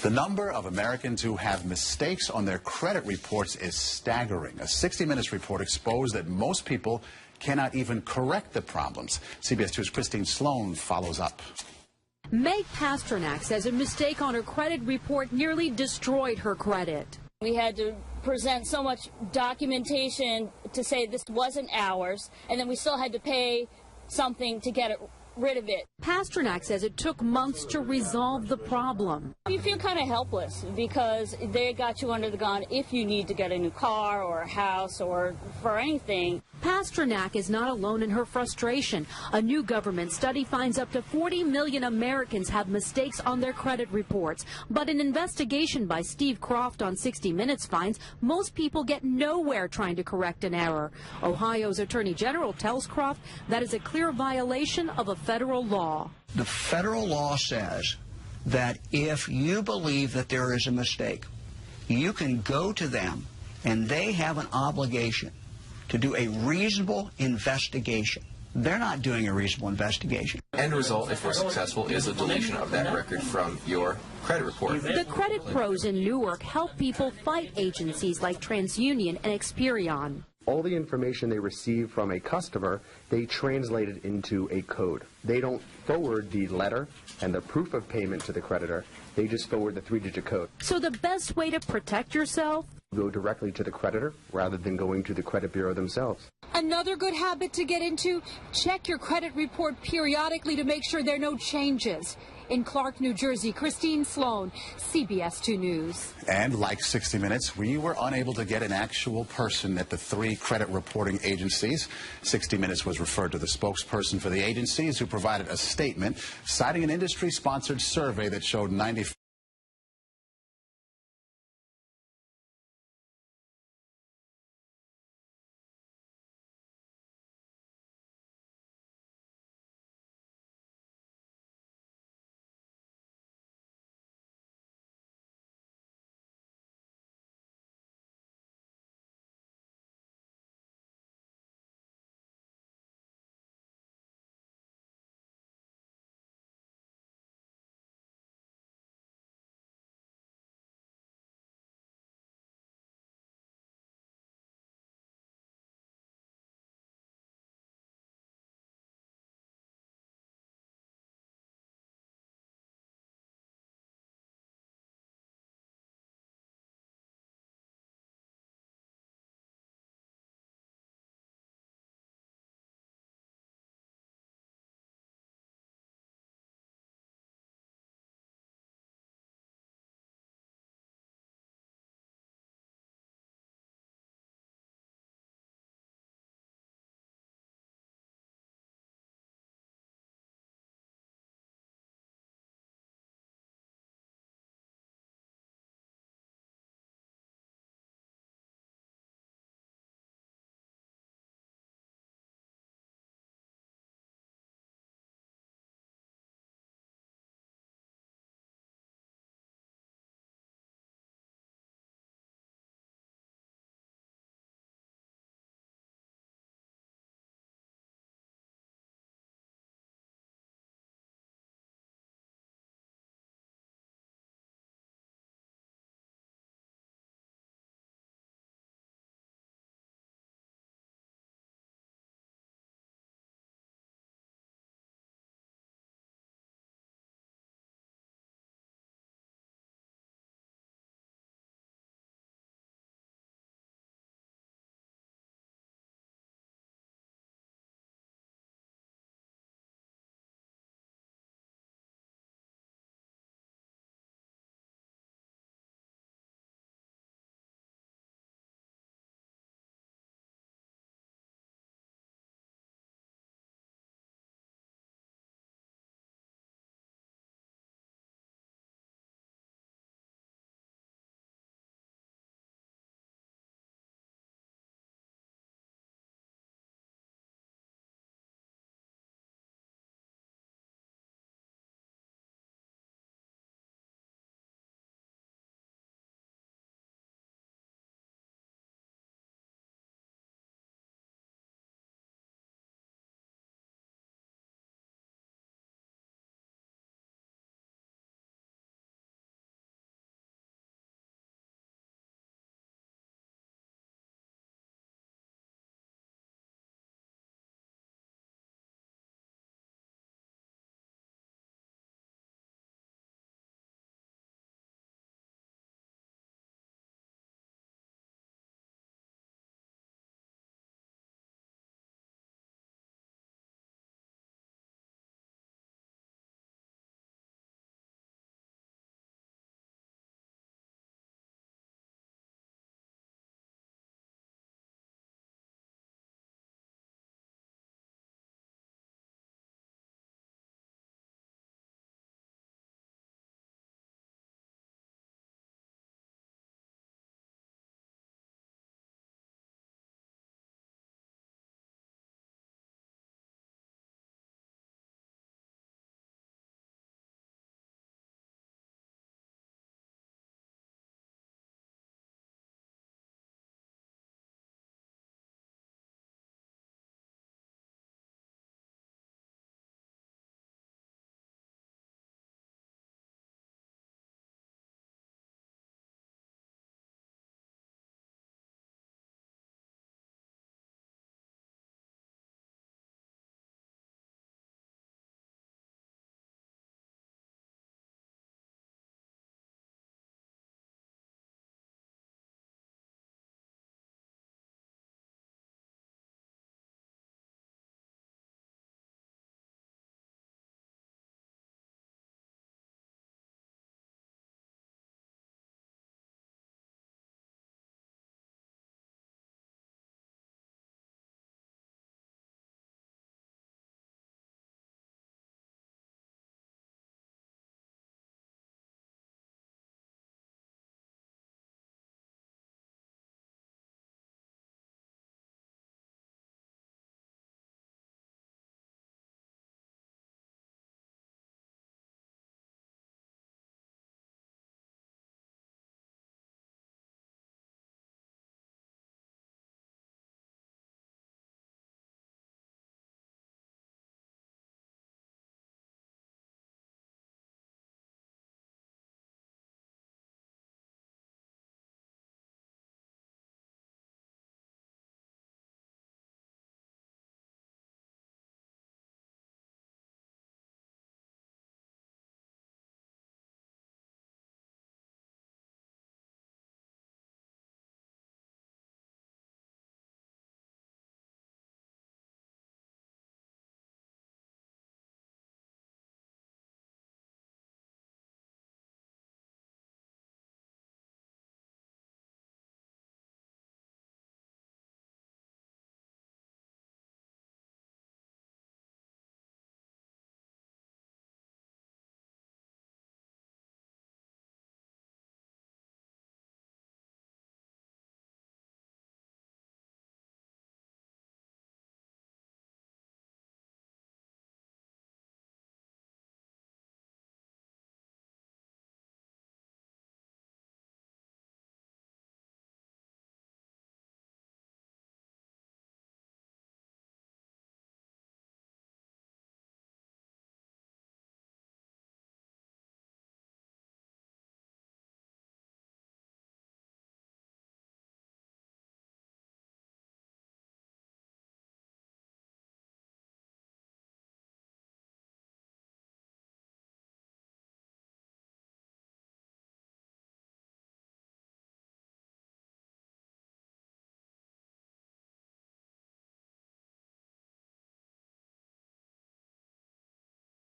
The number of Americans who have mistakes on their credit reports is staggering. A 60 Minutes report exposed that most people cannot even correct the problems. CBS 2's Christine Sloan follows up. Meg Pasternak says a mistake on her credit report nearly destroyed her credit. We had to present so much documentation to say this wasn't ours, and then we still had to pay something to get it rid of it. Pasternak says it took months to resolve the problem. You feel kind of helpless because they got you under the gun if you need to get a new car or a house or for anything. Pasternak is not alone in her frustration. A new government study finds up to 40 million Americans have mistakes on their credit reports. But an investigation by Steve Croft on 60 Minutes finds most people get nowhere trying to correct an error. Ohio's Attorney General tells Croft that is a clear violation of a federal law. The federal law says that if you believe that there is a mistake, you can go to them and they have an obligation to do a reasonable investigation. They're not doing a reasonable investigation. End result, if we're successful, is a deletion of that record from your credit report. The credit pros in Newark help people fight agencies like TransUnion and Experian. All the information they receive from a customer, they translate it into a code. They don't forward the letter and the proof of payment to the creditor. They just forward the 3-digit code. So the best way to protect yourself? Go directly to the creditor rather than going to the credit bureau themselves. Another good habit to get into, check your credit report periodically to make sure there are no changes. In Clark, New Jersey, Christine Sloan, CBS 2 News. And like 60 Minutes, we were unable to get an actual person at the 3 credit reporting agencies. 60 Minutes was referred to the spokesperson for the agencies, who provided a statement citing an industry-sponsored survey that showed 90